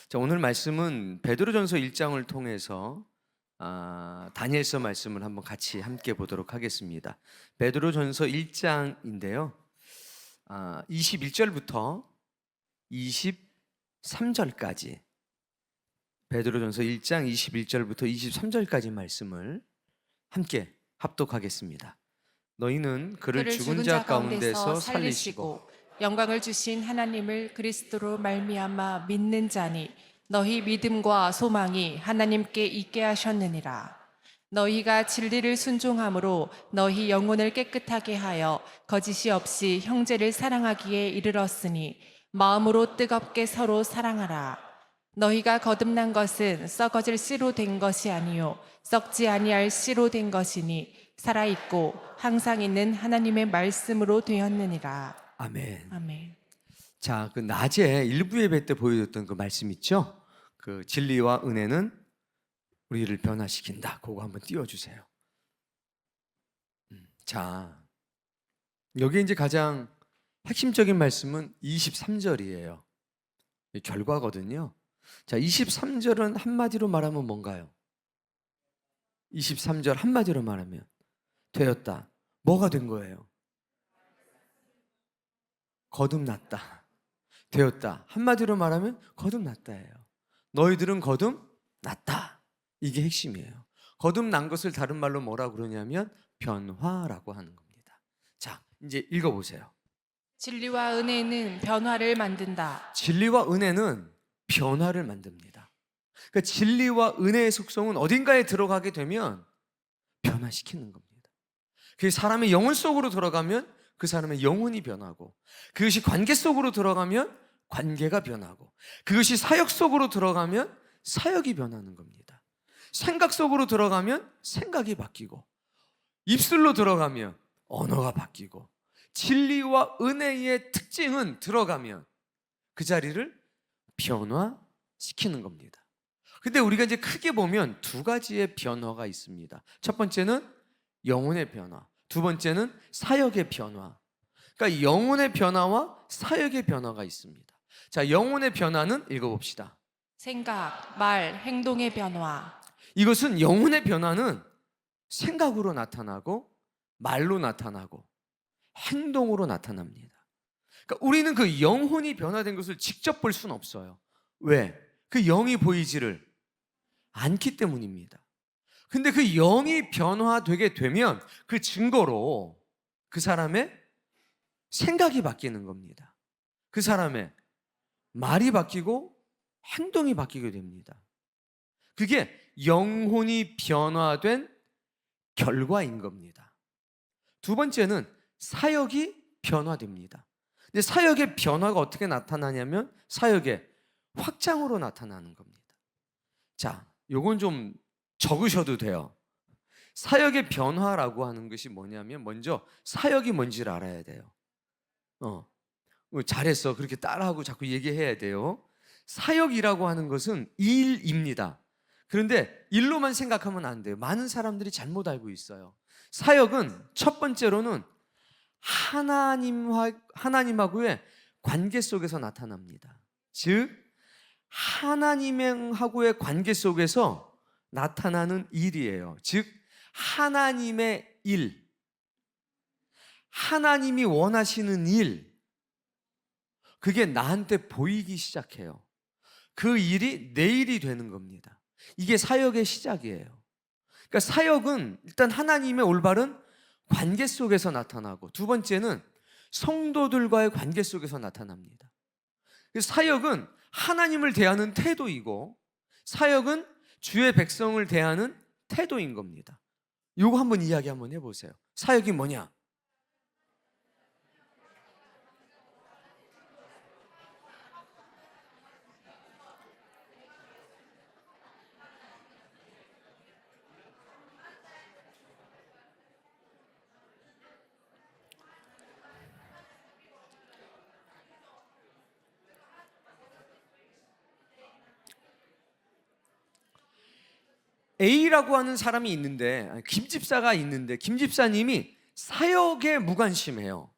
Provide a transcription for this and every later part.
자, 오늘 말씀은 베드로전서 1장을 통해서 다니엘서 말씀을 한번 같이 함께 보도록 하겠습니다. 베드로전서 1장인데요. 21절부터 23절까지 베드로전서 1장 21절부터 23절까지 말씀을 함께 합독하겠습니다. 너희는 그를 죽은 자 가운데서 살리시고 영광을 주신 하나님을 그리스도로 말미암아 믿는 자니 너희 믿음과 소망이 하나님께 있게 하셨느니라. 너희가 진리를 순종함으로 너희 영혼을 깨끗하게 하여 거짓이 없이 형제를 사랑하기에 이르렀으니 마음으로 뜨겁게 서로 사랑하라. 너희가 거듭난 것은 썩어질 씨로 된 것이 아니요 썩지 아니할 씨로 된 것이니 살아있고 항상 있는 하나님의 말씀으로 되었느니라. 아멘. 아멘. 자, 그 낮에 일부 예배 때 보여줬던 그 말씀 있죠? 그 진리와 은혜는 우리를 변화시킨다. 그거 한번 띄워주세요. 자, 여기 이제 가장 핵심적인 말씀은 23절이에요. 결과거든요. 자, 23절은 한마디로 말하면 뭔가요? 23절 한마디로 말하면 되었다. 뭐가 된 거예요? 거듭났다. 되었다. 한마디로 말하면 거듭났다예요. 너희들은 거듭났다. 이게 핵심이에요. 거듭난 것을 다른 말로 뭐라고 그러냐면 변화라고 하는 겁니다. 자, 이제 읽어보세요. 진리와 은혜는 변화를 만든다. 진리와 은혜는 변화를 만듭니다. 그러니까 진리와 은혜의 속성은 어딘가에 들어가게 되면 변화시키는 겁니다. 그게 사람의 영혼 속으로 들어가면 그 사람의 영혼이 변하고, 그것이 관계 속으로 들어가면 관계가 변하고, 그것이 사역 속으로 들어가면 사역이 변하는 겁니다. 생각 속으로 들어가면 생각이 바뀌고, 입술로 들어가면 언어가 바뀌고, 진리와 은혜의 특징은 들어가면 그 자리를 변화시키는 겁니다. 근데 우리가 이제 크게 보면 두 가지의 변화가 있습니다. 첫 번째는 영혼의 변화, 두 번째는 사역의 변화. 그러니까 영혼의 변화와 사역의 변화가 있습니다. 자, 영혼의 변화는 읽어봅시다. 생각, 말, 행동의 변화. 이것은 영혼의 변화는 생각으로 나타나고 말로 나타나고 행동으로 나타납니다. 그러니까 우리는 그 영혼이 변화된 것을 직접 볼 수는 없어요. 왜? 그 영이 보이지를 않기 때문입니다. 근데 그 영이 변화되게 되면 그 증거로 그 사람의 생각이 바뀌는 겁니다. 그 사람의 말이 바뀌고 행동이 바뀌게 됩니다. 그게 영혼이 변화된 결과인 겁니다. 두 번째는 사역이 변화됩니다. 근데 사역의 변화가 어떻게 나타나냐면 사역의 확장으로 나타나는 겁니다. 자, 요건 좀 적으셔도 돼요. 사역의 변화라고 하는 것이 뭐냐면 먼저 사역이 뭔지를 알아야 돼요. 잘했어. 그렇게 따라하고 자꾸 얘기해야 돼요. 사역이라고 하는 것은 일입니다. 그런데 일로만 생각하면 안 돼요. 많은 사람들이 잘못 알고 있어요. 사역은 첫 번째로는 하나님하고의 관계 속에서 나타납니다. 즉 하나님하고의 관계 속에서 나타나는 일이에요. 즉 하나님의 일, 하나님이 원하시는 일, 그게 나한테 보이기 시작해요. 그 일이 내 일이 되는 겁니다. 이게 사역의 시작이에요. 그러니까 사역은 일단 하나님의 올바른 관계 속에서 나타나고, 두 번째는 성도들과의 관계 속에서 나타납니다. 사역은 하나님을 대하는 태도이고, 사역은 주의 백성을 대하는 태도인 겁니다. 이거 한번 이야기 한번 해보세요. 사역이 뭐냐? A라고 하는 사람이 있는데, 김집사가 있는데, 김집사님이 사역에 무관심해요.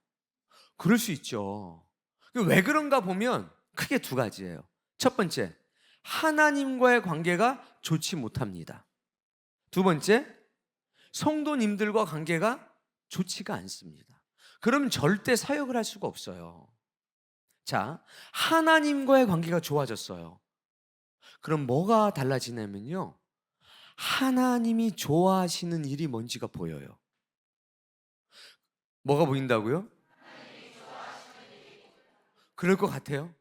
그럴 수 있죠. 왜 그런가 보면 크게 두 가지예요. 첫 번째, 하나님과의 관계가 좋지 못합니다. 두 번째, 성도님들과 관계가 좋지가 않습니다. 그럼 절대 사역을 할 수가 없어요. 자, 하나님과의 관계가 좋아졌어요. 그럼 뭐가 달라지냐면요, 하나님이 좋아하시는 일이 뭔지가 보여요. 뭐가 보인다고요? 그럴 것 같아요.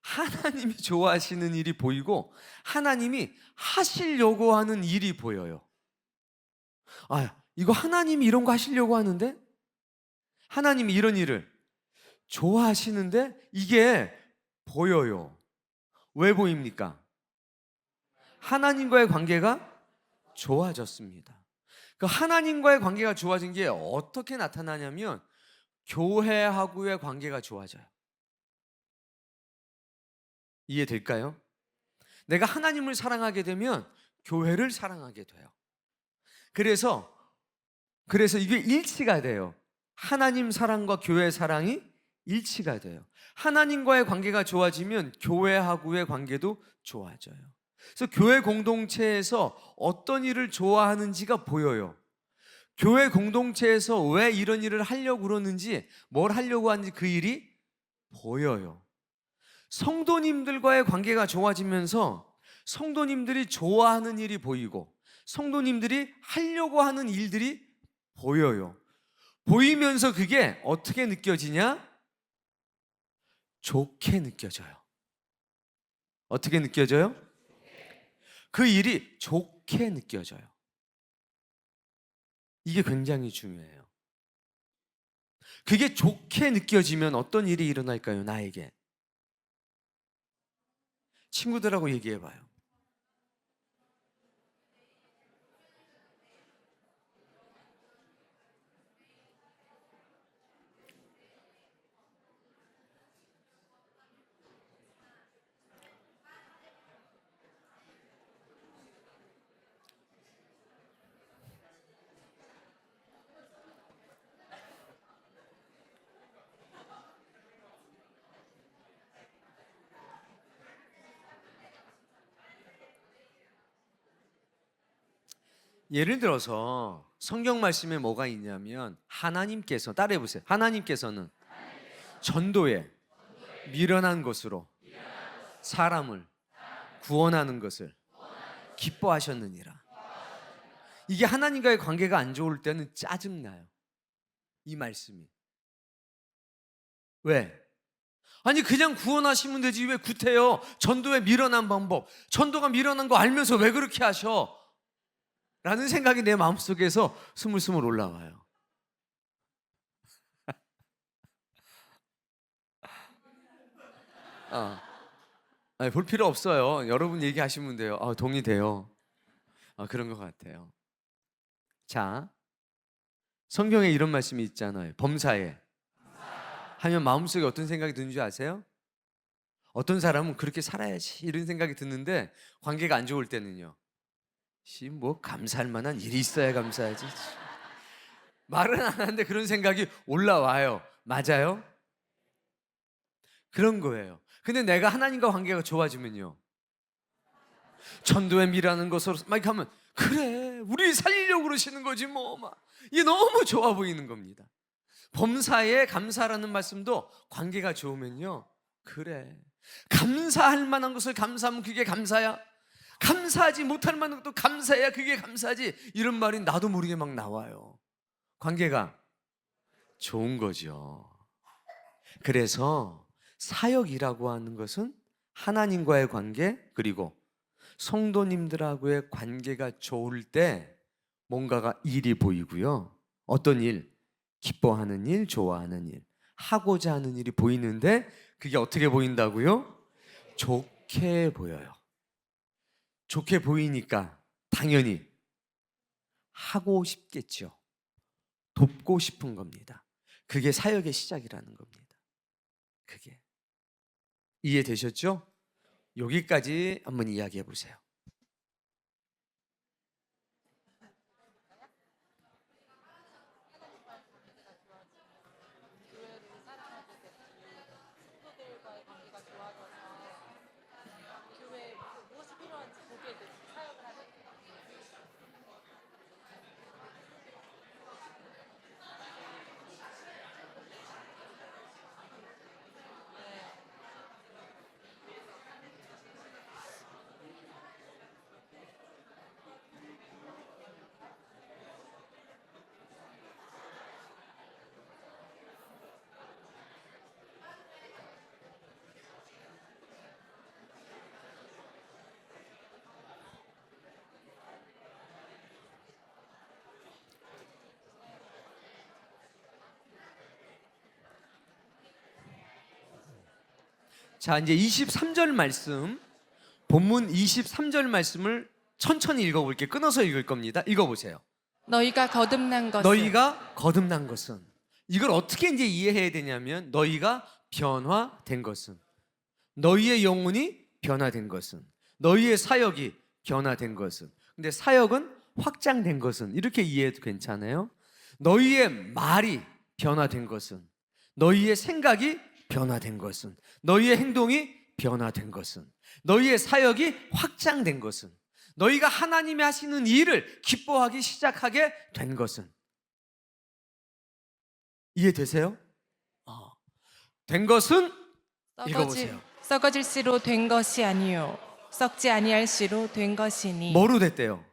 하나님이 좋아하시는 일이 보이고 하나님이 하시려고 하는 일이 보여요. 아, 이거 하나님이 이런 거 하시려고 하는데, 하나님이 이런 일을 좋아하시는데 이게 보여요. 왜 보입니까? 하나님과의 관계가 좋아졌습니다. 그 하나님과의 관계가 좋아진 게 어떻게 나타나냐면 교회하고의 관계가 좋아져요. 이해될까요? 내가 하나님을 사랑하게 되면 교회를 사랑하게 돼요. 그래서 이게 일치가 돼요. 하나님 사랑과 교회 사랑이 일치가 돼요. 하나님과의 관계가 좋아지면 교회하고의 관계도 좋아져요. 그래서 교회 공동체에서 어떤 일을 좋아하는지가 보여요. 교회 공동체에서 왜 이런 일을 하려고 그러는지, 뭘 하려고 하는지 그 일이 보여요. 성도님들과의 관계가 좋아지면서 성도님들이 좋아하는 일이 보이고 성도님들이 하려고 하는 일들이 보여요. 보이면서 그게 어떻게 느껴지냐? 좋게 느껴져요. 어떻게 느껴져요? 그 일이 좋게 느껴져요. 이게 굉장히 중요해요. 그게 좋게 느껴지면 어떤 일이 일어날까요? 나에게. 친구들하고 얘기해봐요. 예를 들어서 성경 말씀에 뭐가 있냐면 하나님께서, 따라해 보세요. 하나님께서는 전도에 미련한 것으로 사람을 구원하는 것을 기뻐하셨느니라. 이게 하나님과의 관계가 안 좋을 때는 짜증나요. 이 말씀이. 왜? 아니 그냥 구원하시면 되지 왜 구태여? 전도에 미련한 방법, 전도가 미련한 거 알면서 왜 그렇게 하셔? 라는 생각이 내 마음속에서 스물스물 올라와요. 아니, 볼 필요 없어요. 여러분 얘기하시면 돼요. 동의돼요. 그런 것 같아요. 자, 성경에 이런 말씀이 있잖아요. 범사에 하면 마음속에 어떤 생각이 드는 줄 아세요? 어떤 사람은 그렇게 살아야지 이런 생각이 드는데 관계가 안 좋을 때는요, 뭐 감사할 만한 일이 있어야 감사하지. 말은 안 하는데 그런 생각이 올라와요. 맞아요? 그런 거예요. 근데 내가 하나님과 관계가 좋아지면요, 전도에 미라는 것으로 막 이렇게 하면 그래 우리 살리려고 그러시는 거지 뭐 막 이게 너무 좋아 보이는 겁니다. 범사에 감사라는 말씀도 관계가 좋으면요, 그래 감사할 만한 것을 감사하면 그게 감사야, 감사하지 못할 만한 것도 감사해야 그게 감사지, 이런 말이 나도 모르게 막 나와요. 관계가 좋은 거죠. 그래서 사역이라고 하는 것은 하나님과의 관계, 그리고 성도님들하고의 관계가 좋을 때 뭔가가 일이 보이고요. 어떤 일? 기뻐하는 일, 좋아하는 일, 하고자 하는 일이 보이는데 그게 어떻게 보인다고요? 좋게 보여요. 좋게 보이니까 당연히 하고 싶겠죠. 돕고 싶은 겁니다. 그게 사역의 시작이라는 겁니다. 그게. 이해되셨죠? 여기까지 한번 이야기해 보세요. 자, 이제 23절 말씀, 본문 23절 말씀을 천천히 읽어볼게요. 끊어서 읽을 겁니다. 읽어보세요. 너희가 거듭난 것은 너희가 거듭난 것은, 이걸 어떻게 이제 이해해야 되냐면, 너희가 변화된 것은, 너희의 영혼이 변화된 것은, 너희의 사역이 변화된 것은, 근데 사역은 확장된 것은, 이렇게 이해해도 괜찮아요. 너희의 말이 변화된 것은, 너희의 생각이 변화된 것은, 너희의 행동이 변화된 것은, 너희의 사역이 확장된 것은, 너희가 하나님이 하시는 일을 기뻐하기 시작하게 된 것은. 이해되세요? 된 것은, 읽어보세요. 썩어질 씨로 된 것이 아니요 썩지 아니할 씨로 된 것이니. 뭐로 됐대요?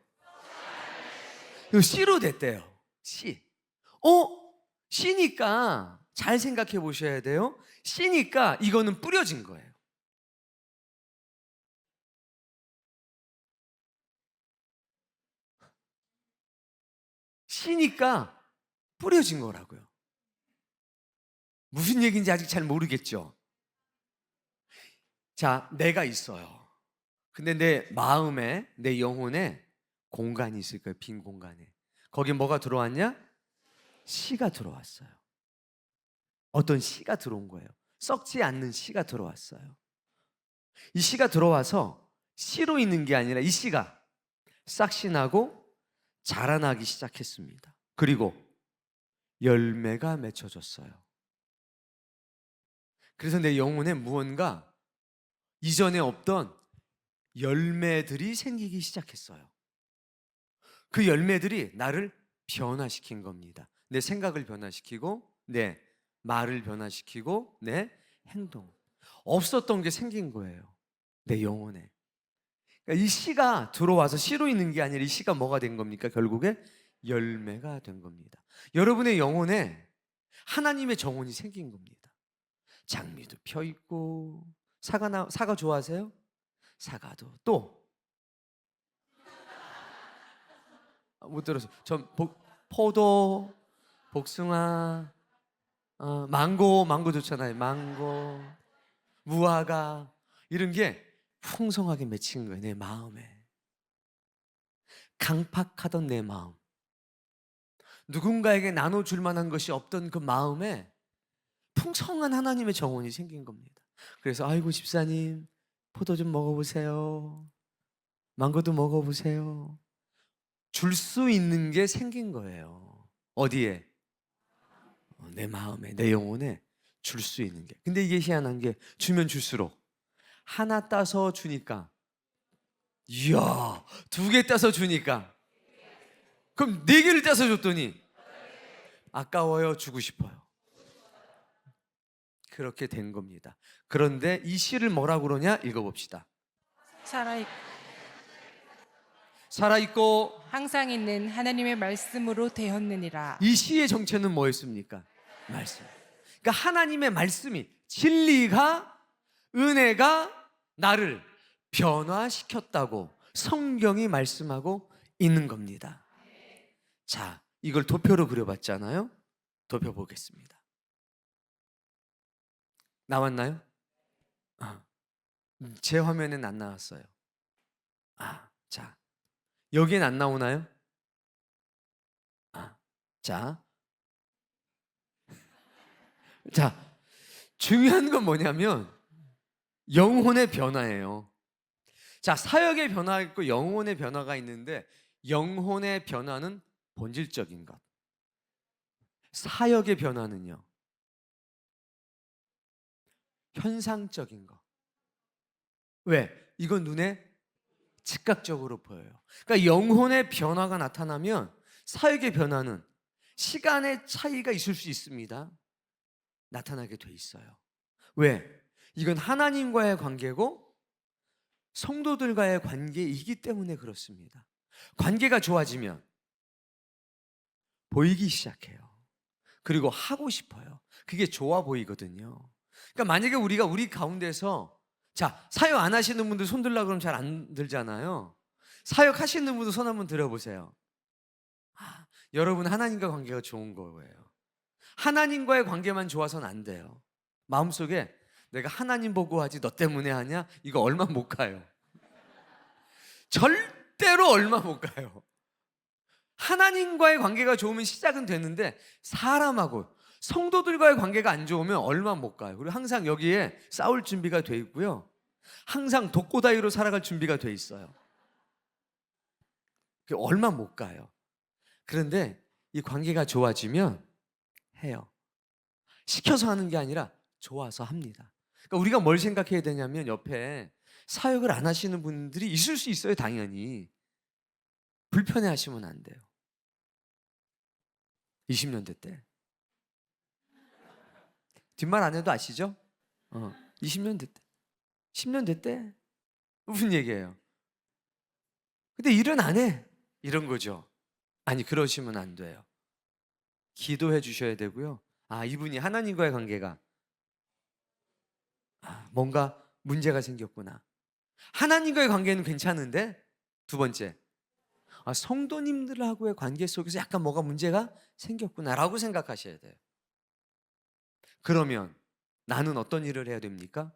씨로 됐대요. 씨. 씨니까 잘 생각해 보셔야 돼요. 씨니까 이거는 뿌려진 거예요. 씨니까 뿌려진 거라고요. 무슨 얘기인지 아직 잘 모르겠죠? 자, 내가 있어요. 근데 내 마음에, 내 영혼에 공간이 있을 거예요. 빈 공간에. 거기 뭐가 들어왔냐? 씨가 들어왔어요. 어떤 씨가 들어온 거예요. 썩지 않는 씨가 들어왔어요. 이 씨가 들어와서 씨로 있는 게 아니라 이 씨가 싹씨 나고 자라나기 시작했습니다. 그리고 열매가 맺혀졌어요. 그래서 내 영혼에 무언가 이전에 없던 열매들이 생기기 시작했어요. 그 열매들이 나를 변화시킨 겁니다. 내 생각을 변화시키고, 내 말을 변화시키고, 내 행동. 없었던 게 생긴 거예요. 내 영혼에. 그러니까 이 씨가 들어와서 씨로 있는 게 아니라 이 씨가 뭐가 된 겁니까? 결국에 열매가 된 겁니다. 여러분의 영혼에 하나님의 정원이 생긴 겁니다. 장미도 펴 있고, 사과 좋아하세요? 사과도 또 못 들었어요. 전 포도, 복숭아, 망고 좋잖아요. 망고, 무화과, 이런 게 풍성하게 맺힌 거예요. 내 마음에. 강팍하던 내 마음, 누군가에게 나눠줄 만한 것이 없던 그 마음에 풍성한 하나님의 정원이 생긴 겁니다. 그래서 아이고 집사님, 포도 좀 먹어보세요. 망고도 먹어보세요. 줄 수 있는 게 생긴 거예요. 어디에? 내 마음에, 내 영혼에 줄 수 있는 게. 근데 이게 희한한 게, 주면 줄수록 하나 따서 주니까, 이야, 2개 따서 주니까, 그럼 4개를 따서 줬더니 아까워요, 주고 싶어요. 그렇게 된 겁니다. 그런데 이 시를 뭐라고 그러냐? 읽어봅시다. 살아있고 항상 있는 하나님의 말씀으로 되었느니라. 이 시의 정체는 뭐였습니까? 말씀. 그러니까 하나님의 말씀이, 진리가, 은혜가 나를 변화시켰다고 성경이 말씀하고 있는 겁니다. 자, 이걸 도표로 그려봤잖아요. 도표 보겠습니다. 나왔나요? 제 화면엔 안 나왔어요. 자, 여기엔 안 나오나요? 자, 중요한 건 뭐냐면 영혼의 변화예요. 자, 사역의 변화가 있고 영혼의 변화가 있는데, 영혼의 변화는 본질적인 것, 사역의 변화는요 현상적인 것. 왜? 이건 눈에 즉각적으로 보여요. 그러니까 영혼의 변화가 나타나면 사역의 변화는 시간의 차이가 있을 수 있습니다. 나타나게 돼 있어요. 왜? 이건 하나님과의 관계고 성도들과의 관계이기 때문에 그렇습니다. 관계가 좋아지면 보이기 시작해요. 그리고 하고 싶어요. 그게 좋아 보이거든요. 그러니까 만약에 우리가 우리 가운데서, 자, 사역 안 하시는 분들 손 들라 그러면 잘 안 들잖아요. 사역 하시는 분들 손 한번 들어보세요. 여러분 하나님과 관계가 좋은 거예요. 하나님과의 관계만 좋아서는 안 돼요. 마음속에 내가 하나님 보고 하지 너 때문에 하냐? 이거 얼마 못 가요. 절대로 얼마 못 가요. 하나님과의 관계가 좋으면 시작은 되는데 사람하고 성도들과의 관계가 안 좋으면 얼마 못 가요. 그리고 항상 여기에 싸울 준비가 돼 있고요. 항상 독고다이로 살아갈 준비가 돼 있어요. 얼마 못 가요. 그런데 이 관계가 좋아지면 해요. 시켜서 하는 게 아니라 좋아서 합니다. 그러니까 우리가 뭘 생각해야 되냐면 옆에 사역을 안 하시는 분들이 있을 수 있어요. 당연히. 불편해 하시면 안 돼요. 20년대 때. 뒷말 안 해도 아시죠? 20년대 때. 10년대 때. 무슨 얘기예요? 근데 일은 안 해. 이런 거죠. 아니, 그러시면 안 돼요. 기도해 주셔야 되고요. 아, 이분이 하나님과의 관계가 뭔가 문제가 생겼구나. 하나님과의 관계는 괜찮은데 두 번째, 성도님들하고의 관계 속에서 약간 뭐가 문제가 생겼구나라고 생각하셔야 돼요. 그러면 나는 어떤 일을 해야 됩니까?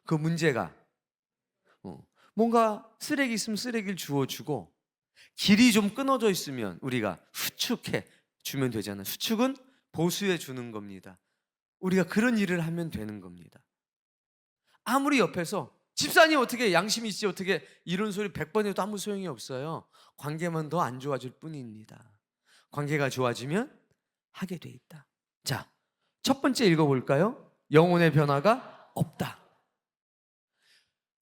그 문제가 뭔가 쓰레기 있으면 쓰레기를 주워주고 길이 좀 끊어져 있으면 우리가 수축해 주면 되잖아요. 수축은 보수해 주는 겁니다. 우리가 그런 일을 하면 되는 겁니다. 아무리 옆에서 집사님 어떻게 양심이 있지 어떻게 이런 소리 100번 해도 아무 소용이 없어요. 관계만 더 안 좋아질 뿐입니다. 관계가 좋아지면 하게 돼 있다. 자, 첫 번째 읽어볼까요? 영혼의 변화가 없다.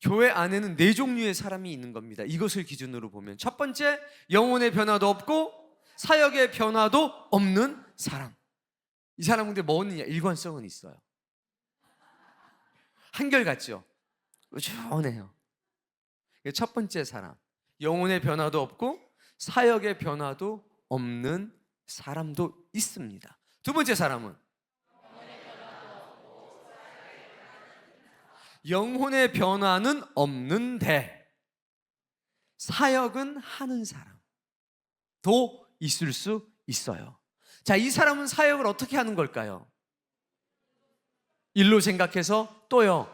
교회 안에는 네 종류의 사람이 있는 겁니다. 이것을 기준으로 보면 첫 번째, 영혼의 변화도 없고 사역의 변화도 없는 사람. 이 사람은 근데 뭐 없느냐? 일관성은 있어요. 한결같죠? 꾸준해요. 첫 번째 사람, 영혼의 변화도 없고 사역의 변화도 없는 사람도 있습니다. 두 번째 사람은 영혼의 변화는 없는데 사역은 하는 사람도 있을 수 있어요. 자, 이 사람은 사역을 어떻게 하는 걸까요? 일로 생각해서 또요,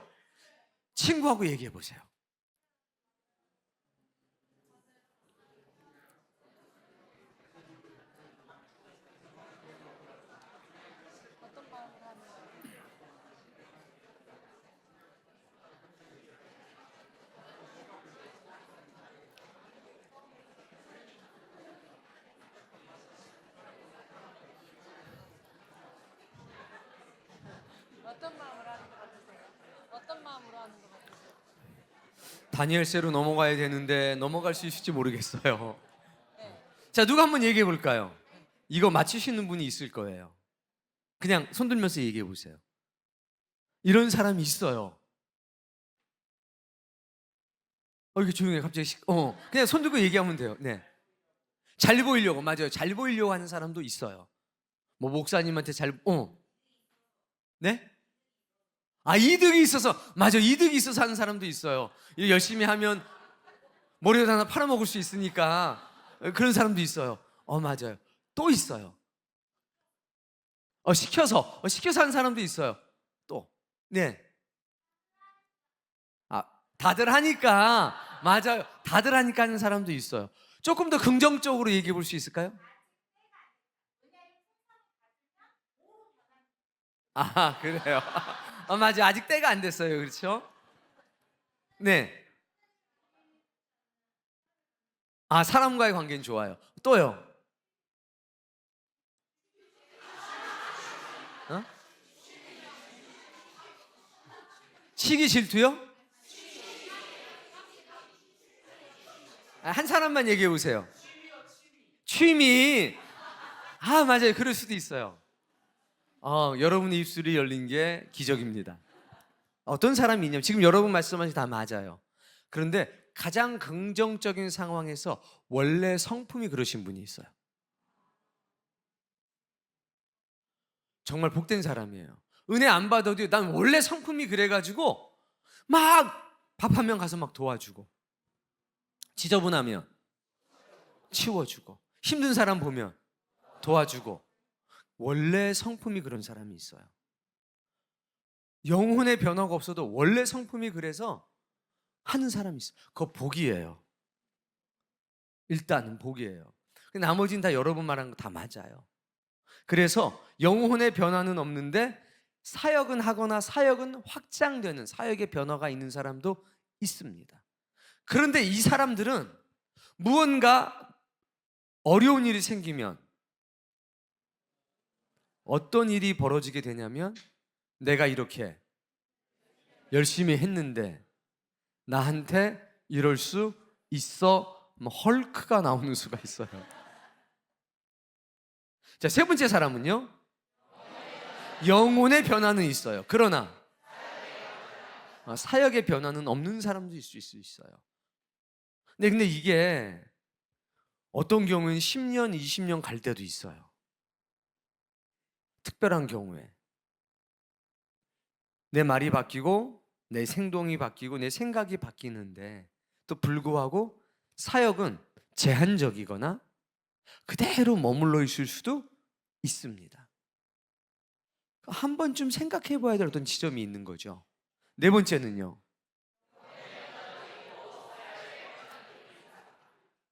친구하고 얘기해 보세요. 어떤 마음으로 하는 것 같으세요? 어떤 마음으로 하는 것 같으세요? 다니엘세로 넘어가야 되는데 넘어갈 수 있을지 모르겠어요. 자, 누가 한번 얘기해 볼까요? 이거 맞추시는 분이 있을 거예요. 그냥 손 들면서 얘기해 보세요. 이런 사람이 있어요. 이렇게 조용해 갑자기. 그냥 손 들고 얘기하면 돼요. 네. 잘 보이려고, 맞아요. 잘 보이려고 하는 사람도 있어요. 뭐 목사님한테 네? 이득이 있어서, 맞아, 이득이 있어서 하는 사람도 있어요. 열심히 하면 머리에다 하나 팔아먹을 수 있으니까 그런 사람도 있어요. 맞아요. 또 있어요. 시켜서 하는 사람도 있어요. 또, 네. 다들 하니까, 맞아요. 다들 하니까 하는 사람도 있어요. 조금 더 긍정적으로 얘기해 볼 수 있을까요? 그래요. 맞아. 아직 때가 안 됐어요. 그렇죠? 네. 사람과의 관계는 좋아요. 또요. 시기 질투요? 한 사람만 얘기해 보세요. 취미. 맞아요. 그럴 수도 있어요. 여러분의 입술이 열린 게 기적입니다. 어떤 사람이 있냐면 지금 여러분 말씀하신 다 맞아요. 그런데 가장 긍정적인 상황에서 원래 성품이 그러신 분이 있어요. 정말 복된 사람이에요. 은혜 안 받아도 난 원래 성품이 그래가지고 막 밥 한 명 가서 막 도와주고, 지저분하면 치워주고, 힘든 사람 보면 도와주고, 원래 성품이 그런 사람이 있어요. 영혼의 변화가 없어도 원래 성품이 그래서 하는 사람이 있어요. 그거 복이에요. 일단은 복이에요. 나머지는 다 여러분 말한 거 다 맞아요. 그래서 영혼의 변화는 없는데 사역은 하거나 사역은 확장되는 사역의 변화가 있는 사람도 있습니다. 그런데 이 사람들은 무언가 어려운 일이 생기면 어떤 일이 벌어지게 되냐면, 내가 이렇게 열심히 했는데 나한테 이럴 수 있어, 헐크가 나오는 수가 있어요. 자, 세 번째 사람은요, 영혼의 변화는 있어요. 그러나 사역의 변화는 없는 사람도 있을 수 있어요. 근데 이게 어떤 경우에는 10년, 20년 갈 때도 있어요. 특별한 경우에 내 말이 바뀌고 내 행동이 바뀌고 내 생각이 바뀌는데, 또 불구하고 사역은 제한적이거나 그대로 머물러 있을 수도 있습니다. 한 번쯤 생각해 봐야 될 어떤 지점이 있는 거죠. 네 번째는요,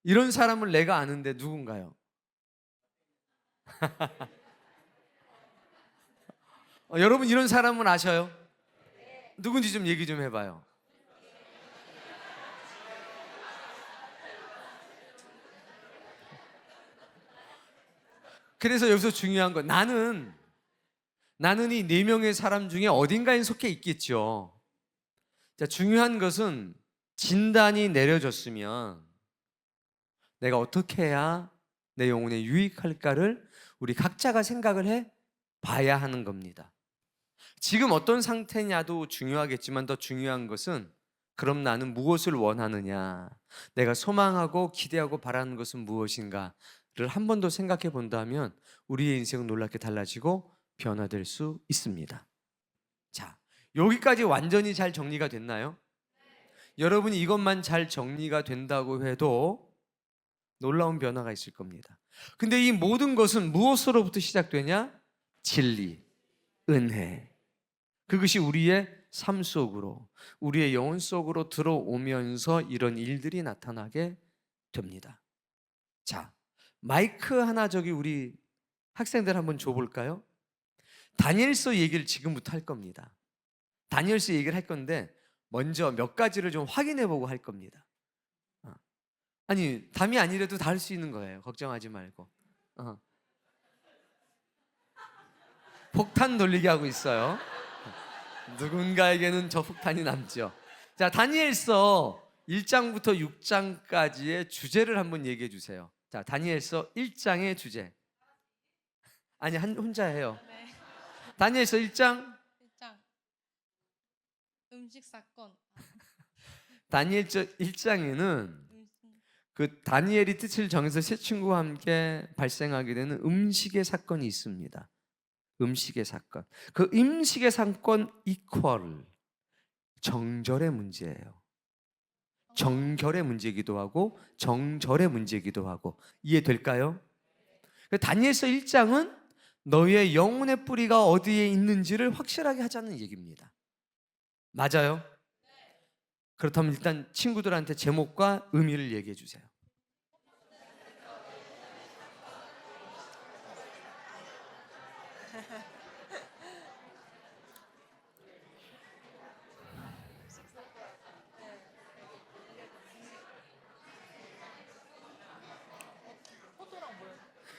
이런 사람을 내가 아는데 누군가요? 여러분 이런 사람은 아셔요? 누군지 좀 얘기 좀 해봐요. 그래서 여기서 중요한 건, 나는 이 네 명의 사람 중에 어딘가에 속해 있겠죠. 자, 중요한 것은 진단이 내려졌으면 내가 어떻게 해야 내 영혼에 유익할까를 우리 각자가 생각을 해 봐야 하는 겁니다. 지금 어떤 상태냐도 중요하겠지만 더 중요한 것은, 그럼 나는 무엇을 원하느냐, 내가 소망하고 기대하고 바라는 것은 무엇인가를 한 번 더 생각해 본다면 우리의 인생은 놀랍게 달라지고 변화될 수 있습니다. 자, 여기까지 완전히 잘 정리가 됐나요? 여러분이 이것만 잘 정리가 된다고 해도 놀라운 변화가 있을 겁니다. 근데 이 모든 것은 무엇으로부터 시작되냐? 진리, 은혜. 그것이 우리의 삶 속으로, 우리의 영혼 속으로 들어오면서 이런 일들이 나타나게 됩니다. 자, 마이크 하나 저기 우리 학생들 한번 줘볼까요? 다니엘서 얘기를 지금부터 할 겁니다. 다니엘서 얘기를 할 건데 먼저 몇 가지를 좀 확인해보고 할 겁니다. 아니, 담이 아니라도 다 할 수 있는 거예요. 걱정하지 말고. 폭탄 돌리게 하고 있어요. 누군가에게는 저 폭탄이 남죠. 자, 다니엘서 1장부터 6장까지의 주제를 한번 얘기해 주세요. 자, 다니엘서 1장의 주제. 아니, 혼자 해요. 네. 다니엘서 1장. 1장 음식 사건. 다니엘서 1장에는 그 다니엘이 뜻을 정해서 세 친구와 함께 발생하게 되는 음식의 사건이 있습니다. 음식의 사건. 그 음식의 사건 이퀄 정절의 문제예요. 정결의 문제이기도 하고 정절의 문제이기도 하고. 이해될까요? 다니엘서 1장은 너희의 영혼의 뿌리가 어디에 있는지를 확실하게 하자는 얘기입니다. 맞아요? 그렇다면 일단 친구들한테 제목과 의미를 얘기해 주세요.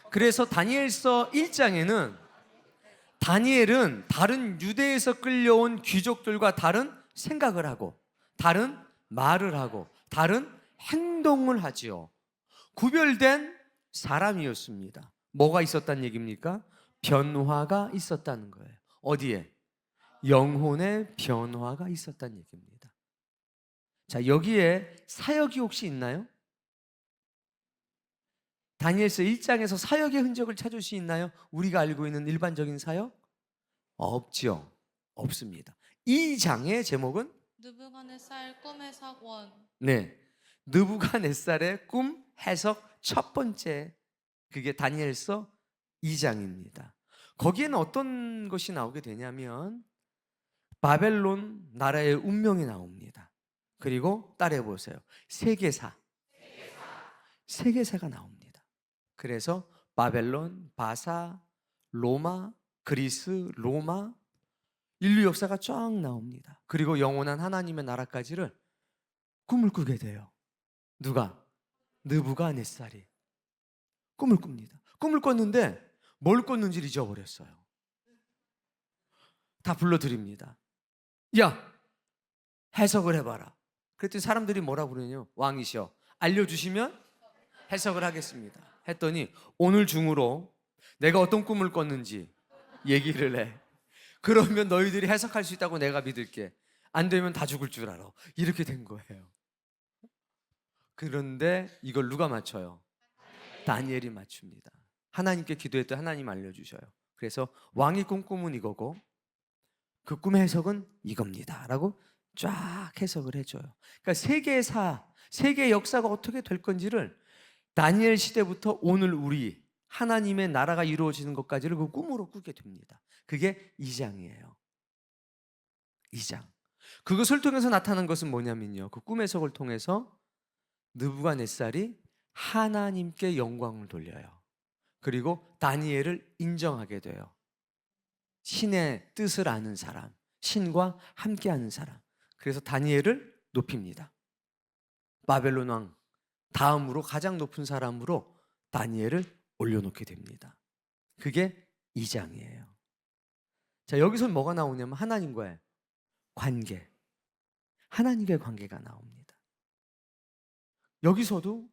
그래서 다니엘서 1장에는 다니엘은 다른 유대에서 끌려온 귀족들과 다른 생각을 하고 다른 말을 하고 다른 행동을 하지요. 구별된 사람이었습니다. 뭐가 있었다는 얘기입니까? 변화가 있었다는 거예요. 어디에? 영혼의 변화가 있었다는 얘기입니다. 자, 여기에 사역이 혹시 있나요? 다니엘서 1장에서 사역의 흔적을 찾을 수 있나요? 우리가 알고 있는 일반적인 사역? 없죠. 없습니다. 이 장의 제목은 느부갓네살 꿈 해석 원. 네, 느부갓네살의 꿈 해석 첫 번째, 그게 다니엘서 2장입니다. 거기에는 어떤 것이 나오게 되냐면 바벨론 나라의 운명이 나옵니다. 그리고 따라해 보세요. 세계사가 나옵니다. 그래서 바벨론, 바사, 로마, 그리스, 로마, 인류 역사가 쫙 나옵니다. 그리고 영원한 하나님의 나라까지를 꿈을 꾸게 돼요. 누가? 느부갓네살이 꿈을 꿉니다. 꿈을 꿨는데 뭘 꿨는지를 잊어버렸어요. 다 불러드립니다. 야, 해석을 해봐라. 그랬더니 사람들이 뭐라 그러냐요? 왕이시여, 알려주시면 해석을 하겠습니다. 했더니 오늘 중으로 내가 어떤 꿈을 꿨는지 얘기를 해. 그러면 너희들이 해석할 수 있다고 내가 믿을게. 안 되면 다 죽을 줄 알아. 이렇게 된 거예요. 그런데 이걸 누가 맞춰요? 다니엘이 맞춥니다. 하나님께 기도했더니 하나님 알려주셔요. 그래서 왕이 꾼 꿈은 이거고 그 꿈의 해석은 이겁니다 라고 쫙 해석을 해줘요. 그러니까 세계의 역사가 어떻게 될 건지를 다니엘 시대부터 오늘 우리 하나님의 나라가 이루어지는 것까지를 그 꿈으로 꾸게 됩니다. 그게 2장이에요. 2장. 그것을 통해서 나타난 것은 뭐냐면요, 그 꿈 해석을 통해서 느부갓네살이 하나님께 영광을 돌려요. 그리고 다니엘을 인정하게 돼요. 신의 뜻을 아는 사람, 신과 함께하는 사람. 그래서 다니엘을 높입니다. 바벨론 왕 다음으로 가장 높은 사람으로 다니엘을 올려놓게 됩니다. 그게 2장이에요. 자, 여기서 뭐가 나오냐면 하나님과의 관계, 하나님과의 관계가 나옵니다. 여기서도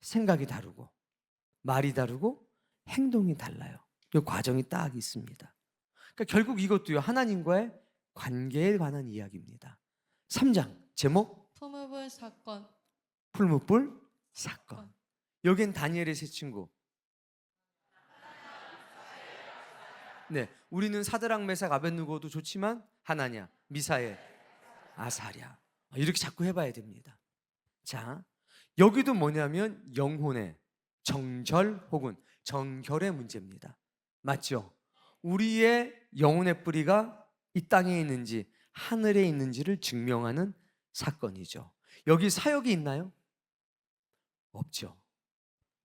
생각이 다르고 말이 다르고 행동이 달라요. 이 과정이 딱 있습니다. 그러니까 결국 이것도요, 하나님과의 관계에 관한 이야기입니다. 3장 제목 푸무불 사건. 풀무불 사건. 여긴 다니엘의 세 친구. 네, 우리는 사드락 메삭 아벳느고도 좋지만 하나냐, 미사엘, 아사랴 이렇게 자꾸 해봐야 됩니다. 자, 여기도 뭐냐면 영혼의 정절 혹은 정결의 문제입니다. 맞죠? 우리의 영혼의 뿌리가 이 땅에 있는지 하늘에 있는지를 증명하는 사건이죠. 여기 사역이 있나요? 없죠.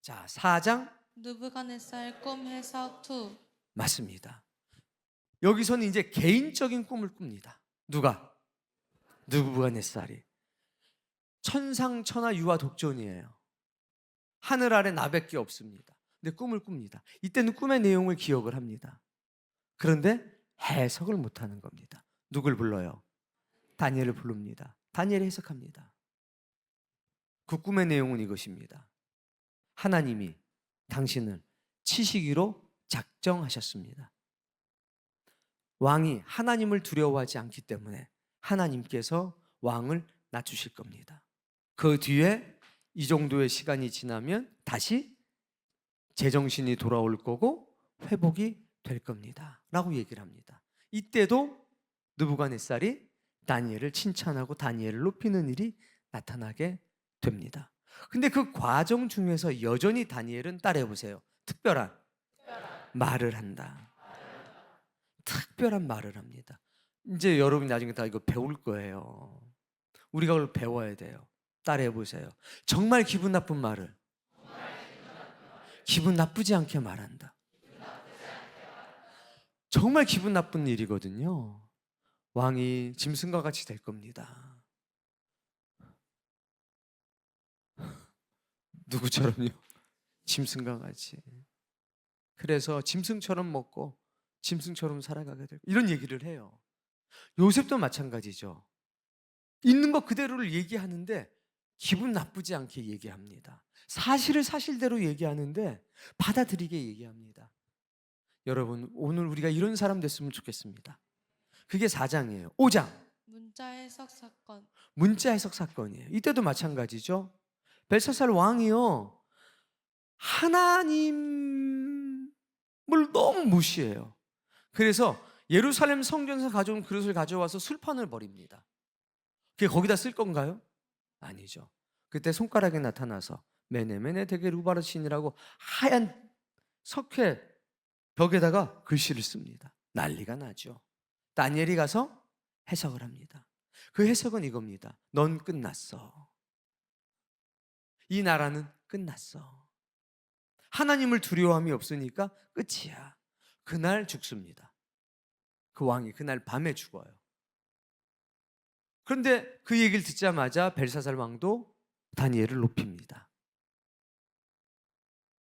자, 4장 느부갓네살 꿈 해석 2. 맞습니다. 여기서는 이제 개인적인 꿈을 꿉니다. 누가? 느부갓네살이. 천상천하 유아 독존이에요. 하늘 아래 나밖에 없습니다. 근데 꿈을 꿉니다. 이때는 꿈의 내용을 기억을 합니다. 그런데 해석을 못하는 겁니다. 누굴 불러요? 다니엘을 부릅니다. 다니엘이 해석합니다. 그 꿈의 내용은 이것입니다. 하나님이 당신을 치시기로 작정하셨습니다. 왕이 하나님을 두려워하지 않기 때문에 하나님께서 왕을 낮추실 겁니다. 그 뒤에 이 정도의 시간이 지나면 다시 제정신이 돌아올 거고 회복이 될 겁니다 라고 얘기를 합니다. 이때도 느부갓네살이 다니엘을 칭찬하고 다니엘을 높이는 일이 나타나게 됩니다. 근데 그 과정 중에서 여전히 다니엘은, 따라해 보세요, 특별한 말을 한다. 특별한 말을 합니다. 이제 여러분이 나중에 다 이거 배울 거예요. 우리가 그걸 배워야 돼요. 따라해 보세요. 정말 기분 나쁜 말을 기분 나쁘지 않게 말한다. 정말 기분 나쁜 일이거든요. 왕이 짐승과 같이 될 겁니다. 누구처럼요? 짐승과 같이. 그래서 짐승처럼 먹고 짐승처럼 살아가게 되고 이런 얘기를 해요. 요셉도 마찬가지죠. 있는 것 그대로를 얘기하는데 기분 나쁘지 않게 얘기합니다. 사실을 사실대로 얘기하는데 받아들이게 얘기합니다. 여러분, 오늘 우리가 이런 사람 됐으면 좋겠습니다. 그게 4장이에요. 5장 문자 해석 사건. 문자 해석 사건이에요. 이때도 마찬가지죠. 벨사살 왕이요, 하나님을 너무 무시해요. 그래서 예루살렘 성전에서 가져온 그릇을 가져와서 술판을 벌입니다. 그게 거기다 쓸 건가요? 아니죠. 그때 손가락에 나타나서 메네메네 데게 루바르신이라고 하얀 석회 벽에다가 글씨를 씁니다. 난리가 나죠. 다니엘이 가서 해석을 합니다. 그 해석은 이겁니다. 넌 끝났어. 이 나라는 끝났어. 하나님을 두려워함이 없으니까 끝이야. 그날 죽습니다. 그 왕이 그날 밤에 죽어요. 그런데 그 얘기를 듣자마자 벨사살 왕도 다니엘을 높입니다.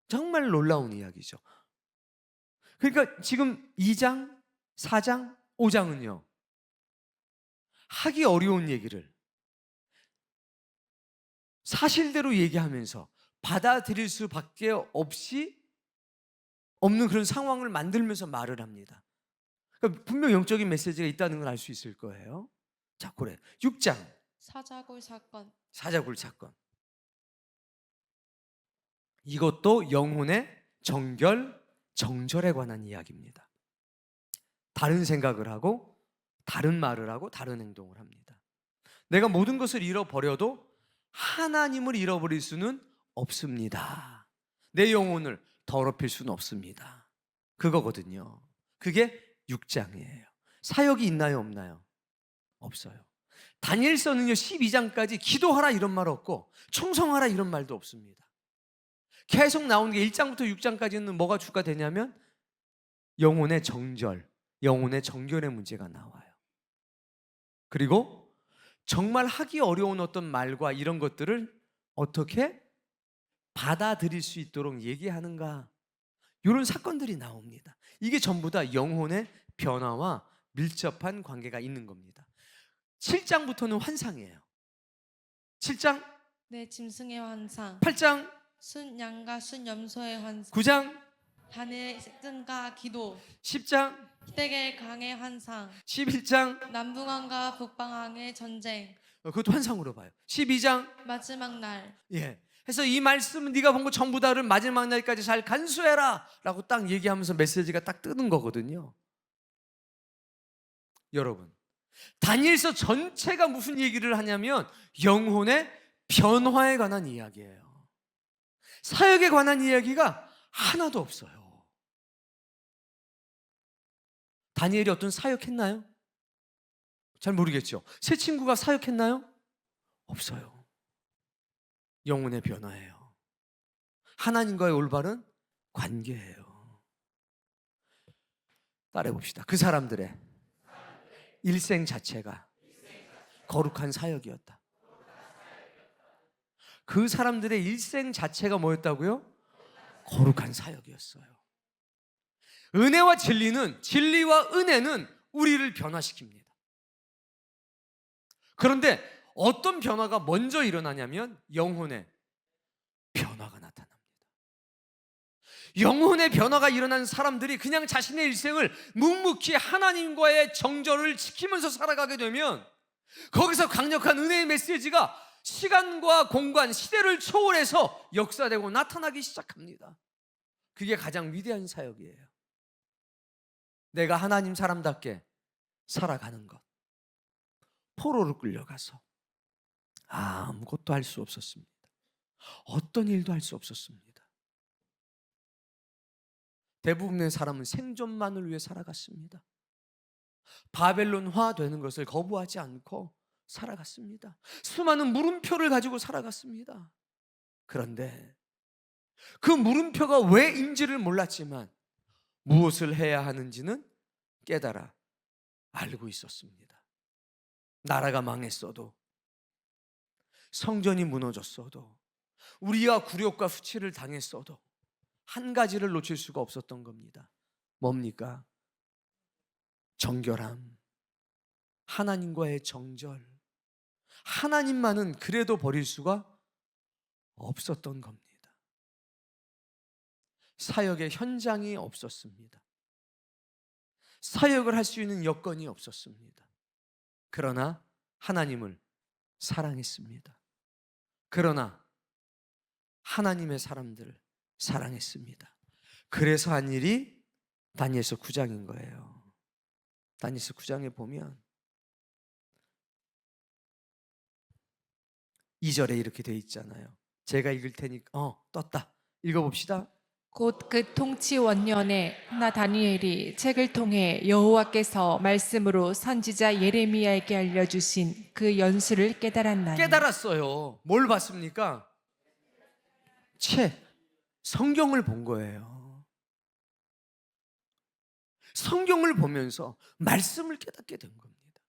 정말 놀라운 이야기죠. 그러니까 지금 2장, 4장, 5장은요, 하기 어려운 얘기를 사실대로 얘기하면서 받아들일 수밖에 없는 그런 상황을 만들면서 말을 합니다. 그러니까 분명 영적인 메시지가 있다는 걸 알 수 있을 거예요. 자, 그래. 6장 사자굴 사건. 사자굴 사건. 이것도 영혼의 정결, 정절에 관한 이야기입니다. 다른 생각을 하고 다른 말을 하고 다른 행동을 합니다. 내가 모든 것을 잃어버려도 하나님을 잃어버릴 수는 없습니다. 내 영혼을 더럽힐 수는 없습니다. 그거거든요. 그게 6장이에요. 사역이 있나요, 없나요? 없어요. 다니엘서는요 12장까지 기도하라 이런 말 없고 충성하라 이런 말도 없습니다. 계속 나오는 게 1장부터 6장까지는 뭐가 주가 되냐면 영혼의 정절, 영혼의 정결의 문제가 나와요. 그리고 정말 하기 어려운 어떤 말과 이런 것들을 어떻게 받아들일 수 있도록 얘기하는가, 이런 사건들이 나옵니다. 이게 전부 다 영혼의 변화와 밀접한 관계가 있는 겁니다. 7장부터는 환상이에요. 7장, 내 짐승의 환상. 8장, 순양과 순염소의 환상. 9장, 하늘의 끈과 기도. 10장, 시대의 강의 환상. 11장, 남북왕과 북방왕의 전쟁. 그것도 환상으로 봐요. 12장, 마지막 날. 예. 그래서 이 말씀은 네가 본 거 전부 다를 마지막 날까지 잘 간수해라 라고 딱 얘기하면서 메시지가 딱 뜨는 거거든요. 여러분, 다니엘서 전체가 무슨 얘기를 하냐면 영혼의 변화에 관한 이야기예요. 사역에 관한 이야기가 하나도 없어요. 다니엘이 어떤 사역했나요? 잘 모르겠죠. 새 친구가 사역했나요? 없어요. 영혼의 변화예요. 하나님과의 올바른 관계예요. 따라해 봅시다. 그 사람들의 일생 자체가 거룩한 사역이었다. 그 사람들의 일생 자체가 뭐였다고요? 거룩한 사역이었어요. 은혜와 진리는, 진리와 은혜는 우리를 변화시킵니다. 그런데 어떤 변화가 먼저 일어나냐면 영혼의 변화가 나타납니다. 영혼의 변화가 일어난 사람들이 그냥 자신의 일생을 묵묵히 하나님과의 정절을 지키면서 살아가게 되면 거기서 강력한 은혜의 메시지가 시간과 공간, 시대를 초월해서 역사되고 나타나기 시작합니다. 그게 가장 위대한 사역이에요. 내가 하나님 사람답게 살아가는 것. 포로로 끌려가서 아무것도 할 수 없었습니다. 어떤 일도 할 수 없었습니다. 대부분의 사람은 생존만을 위해 살아갔습니다. 바벨론화 되는 것을 거부하지 않고 살아갔습니다. 수많은 물음표를 가지고 살아갔습니다. 그런데 그 물음표가 왜인지를 몰랐지만 무엇을 해야 하는지는 깨달아 알고 있었습니다. 나라가 망했어도, 성전이 무너졌어도, 우리가 굴욕과 수치를 당했어도 한 가지를 놓칠 수가 없었던 겁니다. 뭡니까? 정결함, 하나님과의 정절. 하나님만은 그래도 버릴 수가 없었던 겁니다. 사역의 현장이 없었습니다. 사역을 할 수 있는 여건이 없었습니다. 그러나 하나님을 사랑했습니다. 그러나 하나님의 사람들을 사랑했습니다. 그래서 한 일이 다니엘서 9장인 거예요. 다니엘서 9장에 보면 2절에 이렇게 돼 있잖아요. 제가 읽을 테니까 떴다. 읽어봅시다. 곧 그 통치 원년에 나 다니엘이 책을 통해 여호와께서 말씀으로 선지자 예레미야에게 알려주신 그 연수를 깨달았나니 깨달았어요. 뭘 봤습니까? 책, 성경을 본 거예요. 성경을 보면서 말씀을 깨닫게 된 겁니다.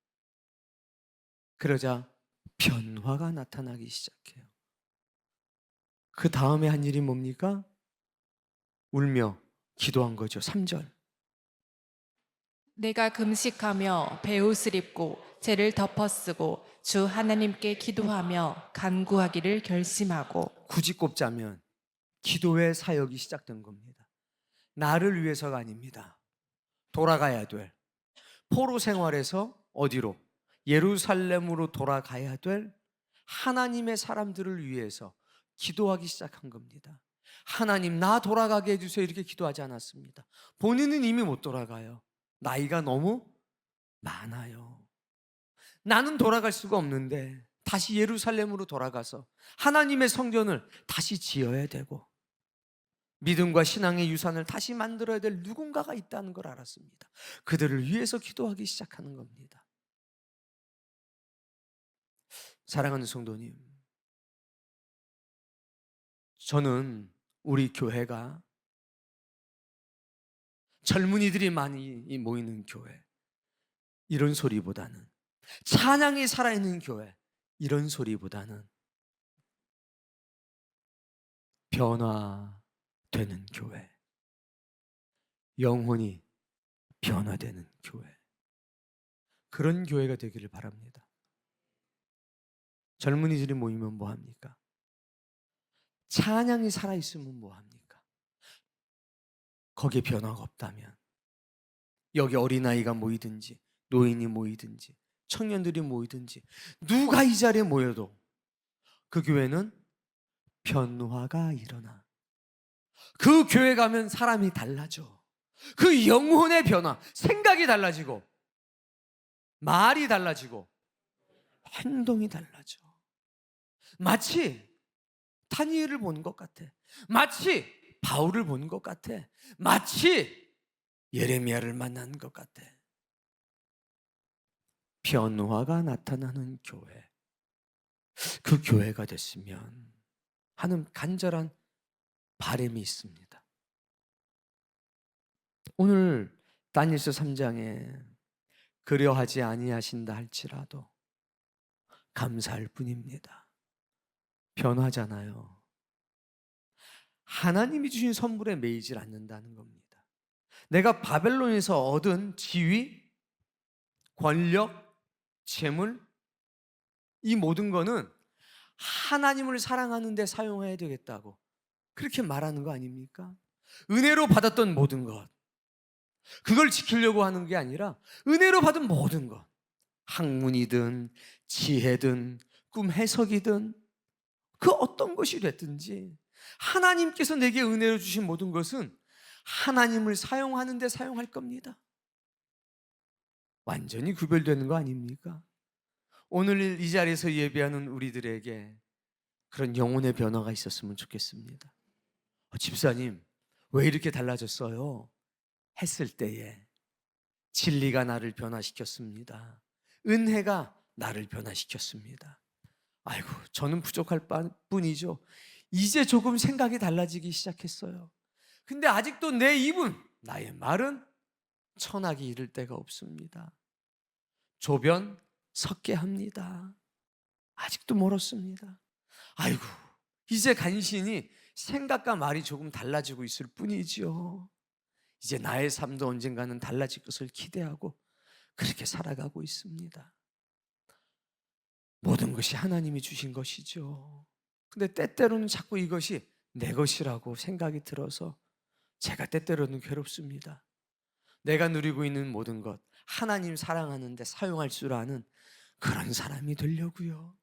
그러자 변화가 나타나기 시작해요. 그 다음에 한 일이 뭡니까? 울며 기도한 거죠. 3절. 내가 금식하며 베옷을 입고 죄를 덮어쓰고 주 하나님께 기도하며 간구하기를 결심하고 굳이 꼽자면 기도의 사역이 시작된 겁니다. 나를 위해서가 아닙니다. 돌아가야 될 포로 생활에서 어디로? 예루살렘으로 돌아가야 될 하나님의 사람들을 위해서 기도하기 시작한 겁니다. 하나님, 나 돌아가게 해주세요. 이렇게 기도하지 않았습니다. 본인은 이미 못 돌아가요. 나이가 너무 많아요. 나는 돌아갈 수가 없는데 다시 예루살렘으로 돌아가서 하나님의 성전을 다시 지어야 되고 믿음과 신앙의 유산을 다시 만들어야 될 누군가가 있다는 걸 알았습니다. 그들을 위해서 기도하기 시작하는 겁니다. 사랑하는 성도님, 저는 우리 교회가 젊은이들이 많이 모이는 교회, 이런 소리보다는, 찬양이 살아있는 교회, 이런 소리보다는 변화되는 교회, 영혼이 변화되는 교회, 그런 교회가 되기를 바랍니다. 젊은이들이 모이면 뭐합니까? 찬양이 살아있으면 뭐합니까? 거기에 변화가 없다면, 여기 어린아이가 모이든지 노인이 모이든지 청년들이 모이든지 누가 이 자리에 모여도 그 교회는 변화가 일어나. 그 교회 가면 사람이 달라져. 그 영혼의 변화, 생각이 달라지고 말이 달라지고 행동이 달라져. 마치 다니엘을 보는 것 같아. 마치 바울을 보는 것 같아. 마치 예레미야를 만난 것 같아. 변화가 나타나는 교회, 그 교회가 됐으면 하는 간절한 바람이 있습니다. 오늘 다니엘서 3장에 그려하지 아니하신다 할지라도 감사할 뿐입니다. 변하잖아요. 하나님이 주신 선물에 매이질 않는다는 겁니다. 내가 바벨론에서 얻은 지위, 권력, 재물, 이 모든 거는 하나님을 사랑하는 데 사용해야 되겠다고 그렇게 말하는 거 아닙니까? 은혜로 받았던 모든 것, 그걸 지키려고 하는 게 아니라 은혜로 받은 모든 것, 학문이든 지혜든 꿈 해석이든 그 어떤 것이 됐든지 하나님께서 내게 은혜로 주신 모든 것은 하나님을 사용하는 데 사용할 겁니다. 완전히 구별되는 거 아닙니까? 오늘 이 자리에서 예배하는 우리들에게 그런 영혼의 변화가 있었으면 좋겠습니다. 집사님, 왜 이렇게 달라졌어요? 했을 때에 진리가 나를 변화시켰습니다. 은혜가 나를 변화시켰습니다. 아이고, 저는 부족할 뿐이죠. 이제 조금 생각이 달라지기 시작했어요. 근데 아직도 내 입은, 나의 말은 천하기 이를 데가 없습니다. 조변 섞게 합니다. 아직도 멀었습니다. 아이고, 이제 간신히 생각과 말이 조금 달라지고 있을 뿐이지요. 이제 나의 삶도 언젠가는 달라질 것을 기대하고 그렇게 살아가고 있습니다. 모든 것이 하나님이 주신 것이죠. 근데 때때로는 자꾸 이것이 내 것이라고 생각이 들어서 제가 때때로는 괴롭습니다. 내가 누리고 있는 모든 것 하나님 사랑하는데 사용할 줄 아는 그런 사람이 되려고요.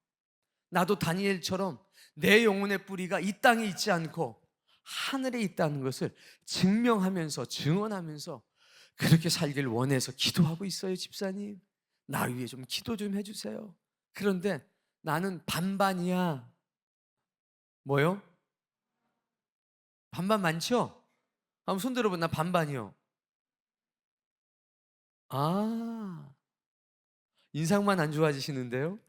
나도 다니엘처럼 내 영혼의 뿌리가 이 땅에 있지 않고 하늘에 있다는 것을 증명하면서 증언하면서 그렇게 살길 원해서 기도하고 있어요. 집사님, 나 위해 좀 기도 좀 해주세요. 그런데 나는 반반이야. 뭐요? 반반 많죠? 한번 손 들어봐. 나 반반이요. 아, 인상만 안 좋아지시는데요?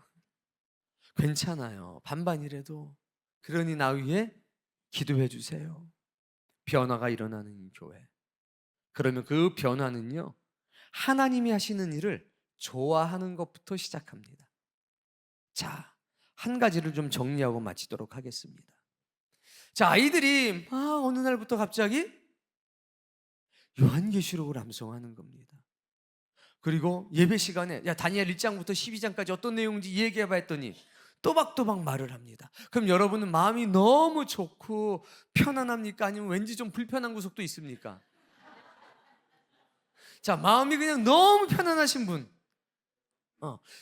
괜찮아요. 반반이라도. 그러니 나 위해 기도해 주세요. 변화가 일어나는 교회. 그러면 그 변화는요, 하나님이 하시는 일을 좋아하는 것부터 시작합니다. 자, 한 가지를 좀 정리하고 마치도록 하겠습니다. 자, 아이들이 어느 날부터 갑자기 요한계시록을 암송하는 겁니다. 그리고 예배 시간에 야 다니엘 1장부터 12장까지 어떤 내용인지 얘기해봐 했더니 또박또박 말을 합니다. 그럼 여러분은 마음이 너무 좋고 편안합니까? 아니면 왠지 좀 불편한 구석도 있습니까? 자, 마음이 그냥 너무 편안하신 분,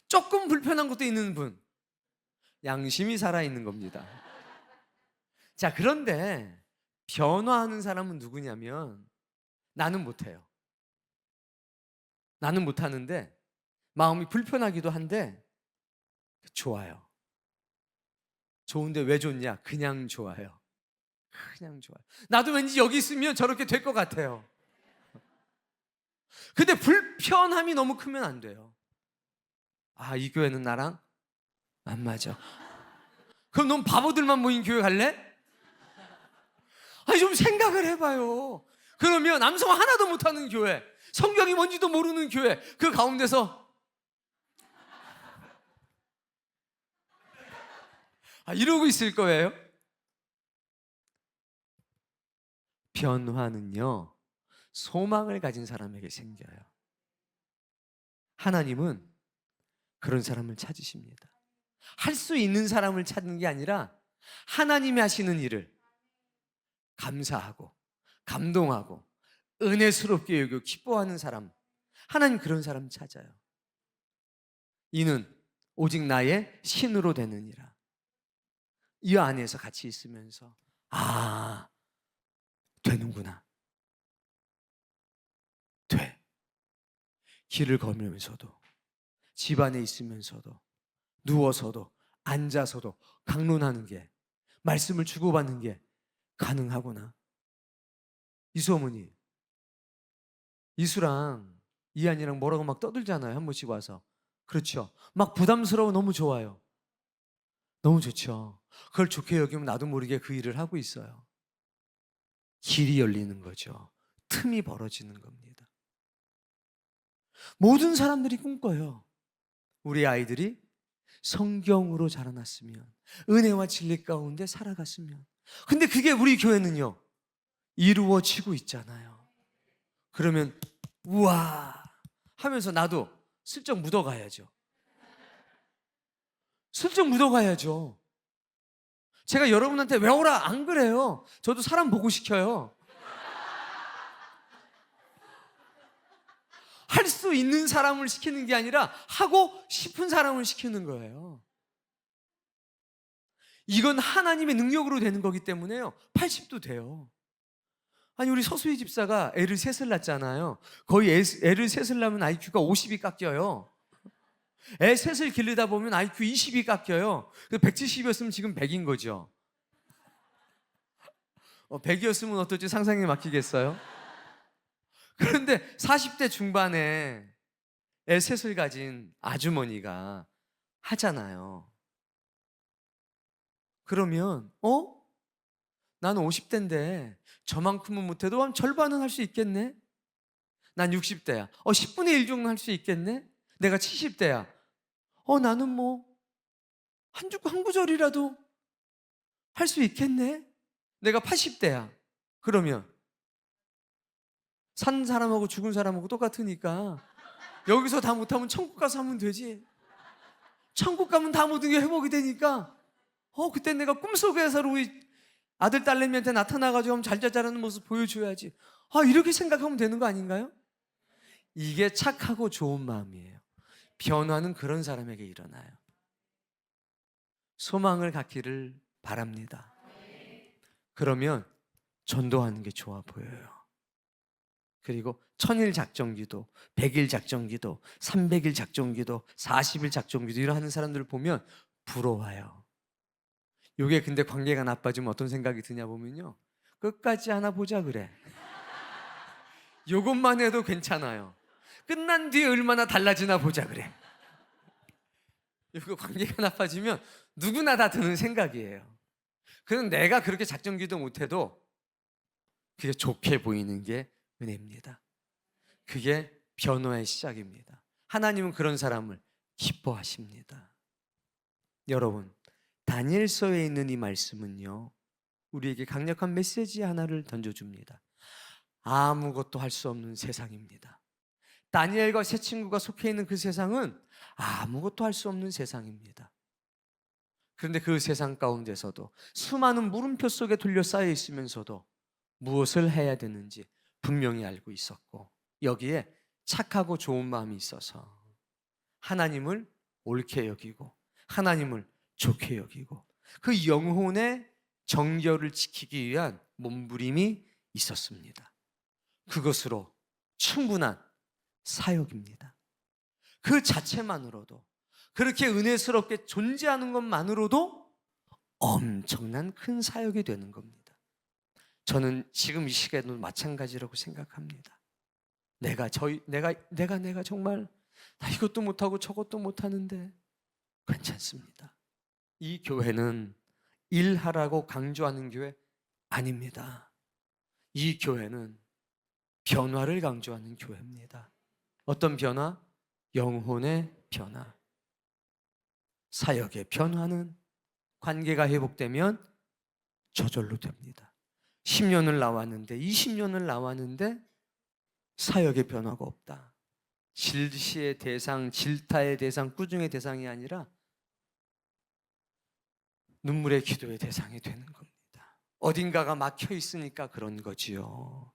조금 불편한 것도 있는 분, 양심이 살아있는 겁니다. 자, 그런데 변화하는 사람은 누구냐면 나는 못해요. 나는 못하는데 마음이 불편하기도 한데 좋아요. 좋은데 왜 좋냐? 그냥 좋아요. 그냥 좋아요. 나도 왠지 여기 있으면 저렇게 될 것 같아요. 근데 불편함이 너무 크면 안 돼요. 아, 이 교회는 나랑 안 맞아. 그럼 넌 바보들만 모인 교회 갈래? 아니 좀 생각을 해봐요. 그러면 남성 하나도 못하는 교회, 성경이 뭔지도 모르는 교회, 그 가운데서 이러고 있을 거예요. 변화는요, 소망을 가진 사람에게 생겨요. 하나님은 그런 사람을 찾으십니다. 할 수 있는 사람을 찾는 게 아니라 하나님이 하시는 일을 감사하고 감동하고 은혜스럽게 여기고 기뻐하는 사람, 하나님 그런 사람 찾아요. 이는 오직 나의 신으로 되느니라. 이 안에서 같이 있으면서 되는구나. 돼. 길을 걸으면서도, 집안에 있으면서도, 누워서도, 앉아서도 강론하는 게, 말씀을 주고받는 게 가능하구나. 이소문이 이수랑 이한이랑 뭐라고 막 떠들잖아요. 한 번씩 와서. 그렇죠. 막 부담스러워. 너무 좋아요. 너무 좋죠. 그걸 좋게 여기면 나도 모르게 그 일을 하고 있어요. 길이 열리는 거죠. 틈이 벌어지는 겁니다. 모든 사람들이 꿈꿔요. 우리 아이들이 성경으로 자라났으면, 은혜와 진리 가운데 살아갔으면. 근데 그게 우리 교회는요, 이루어지고 있잖아요. 그러면 우와 하면서 나도 슬쩍 묻어가야죠. 슬쩍 묻어가야죠. 제가 여러분한테 외워라 안 그래요. 저도 사람 보고 시켜요. 할 수 있는 사람을 시키는 게 아니라 하고 싶은 사람을 시키는 거예요. 이건 하나님의 능력으로 되는 거기 때문에요. 80도 돼요. 아니 우리 서수희 집사가 애를 셋을 낳잖아요. 거의 애를 셋을 낳으면 IQ가 50이 깎여요. 애 셋을 기르다 보면 IQ 20이 깎여요. 170이었으면 지금 100인 거죠. 100이었으면 어떨지 상상에 맡기겠어요? 그런데 40대 중반에 애 셋을 가진 아주머니가 하잖아요. 그러면 나는 50대인데 저만큼은 못해도 한 절반은 할 수 있겠네? 난 60대야. 10분의 1 정도 할 수 있겠네? 내가 70대야. 나는 뭐 한 구절이라도 할 수 있겠네? 내가 80대야. 그러면 산 사람하고 죽은 사람하고 똑같으니까 여기서 다 못하면 천국 가서 하면 되지. 천국 가면 다 모든 게 회복이 되니까 그때 내가 꿈속에서 우리 아들 딸내미한테 나타나가지고 잘 자라는 모습 보여줘야지. 이렇게 생각하면 되는 거 아닌가요? 이게 착하고 좋은 마음이에요. 변화는 그런 사람에게 일어나요. 소망을 갖기를 바랍니다. 그러면 전도하는 게 좋아 보여요. 그리고 1000일 작정기도, 100일 작정기도, 300일 작정기도, 40일 작정기도 이런 하는 사람들을 보면 부러워요. 이게 근데 관계가 나빠지면 어떤 생각이 드냐 보면요, 끝까지 하나 보자 그래. 요것만 해도 괜찮아요. 끝난 뒤에 얼마나 달라지나 보자 그래. 이거 관계가 나빠지면 누구나 다 드는 생각이에요. 그럼 내가 그렇게 작전기도 못해도 그게 좋게 보이는 게 은혜입니다. 그게 변화의 시작입니다. 하나님은 그런 사람을 기뻐하십니다. 여러분, 다니엘서에 있는 이 말씀은요, 우리에게 강력한 메시지 하나를 던져줍니다. 아무것도 할 수 없는 세상입니다. 다니엘과 세 친구가 속해 있는 그 세상은 아무것도 할 수 없는 세상입니다. 그런데 그 세상 가운데서도 수많은 물음표 속에 둘러싸여 있으면서도 무엇을 해야 되는지 분명히 알고 있었고, 여기에 착하고 좋은 마음이 있어서 하나님을 옳게 여기고 하나님을 좋게 여기고 그 영혼의 정결을 지키기 위한 몸부림이 있었습니다. 그것으로 충분한 사역입니다. 그 자체만으로도, 그렇게 은혜스럽게 존재하는 것만으로도 엄청난 큰 사역이 되는 겁니다. 저는 지금 이 시간에도 마찬가지라고 생각합니다. 내가 정말 나 이것도 못하고 저것도 못하는데 괜찮습니다. 이 교회는 일하라고 강조하는 교회 아닙니다. 이 교회는 변화를 강조하는 교회입니다. 어떤 변화? 영혼의 변화. 사역의 변화는 관계가 회복되면 저절로 됩니다. 10년을 나왔는데 20년을 나왔는데 사역의 변화가 없다. 질시의 대상, 질타의 대상, 꾸중의 대상이 아니라 눈물의 기도의 대상이 되는 겁니다. 어딘가가 막혀 있으니까 그런 거지요.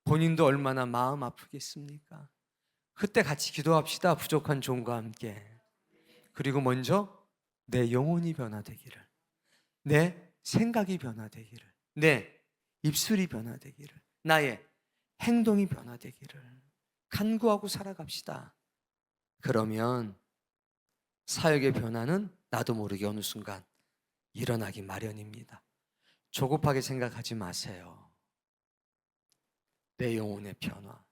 본인도 얼마나 마음 아프겠습니까? 그때 같이 기도합시다. 부족한 종과 함께. 그리고 먼저 내 영혼이 변화되기를, 내 생각이 변화되기를, 내 입술이 변화되기를, 나의 행동이 변화되기를 간구하고 살아갑시다. 그러면 사역의 변화는 나도 모르게 어느 순간 일어나기 마련입니다. 조급하게 생각하지 마세요. 내 영혼의 변화,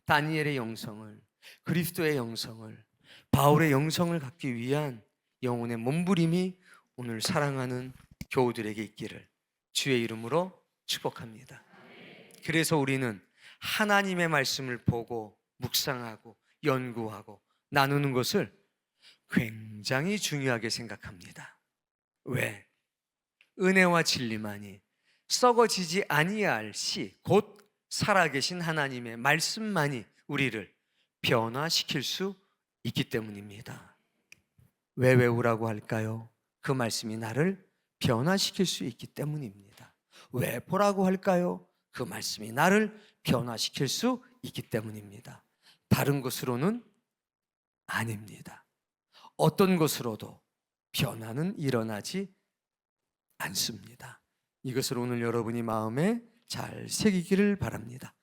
다니엘의 영성을, 그리스도의 영성을, 바울의 영성을 갖기 위한 영혼의 몸부림이 오늘 사랑하는 교우들에게 있기를 주의 이름으로 축복합니다. 그래서 우리는 하나님의 말씀을 보고 묵상하고 연구하고 나누는 것을 굉장히 중요하게 생각합니다. 왜? 은혜와 진리만이 썩어지지 아니할 시, 곧 살아계신 하나님의 말씀만이 우리를 변화시킬 수 있기 때문입니다. 왜 외우라고 할까요? 그 말씀이 나를 변화시킬 수 있기 때문입니다. 왜 보라고 할까요? 그 말씀이 나를 변화시킬 수 있기 때문입니다. 다른 것으로는 아닙니다. 어떤 것으로도 변화는 일어나지 않습니다. 이것을 오늘 여러분이 마음에 잘 새기기를 바랍니다.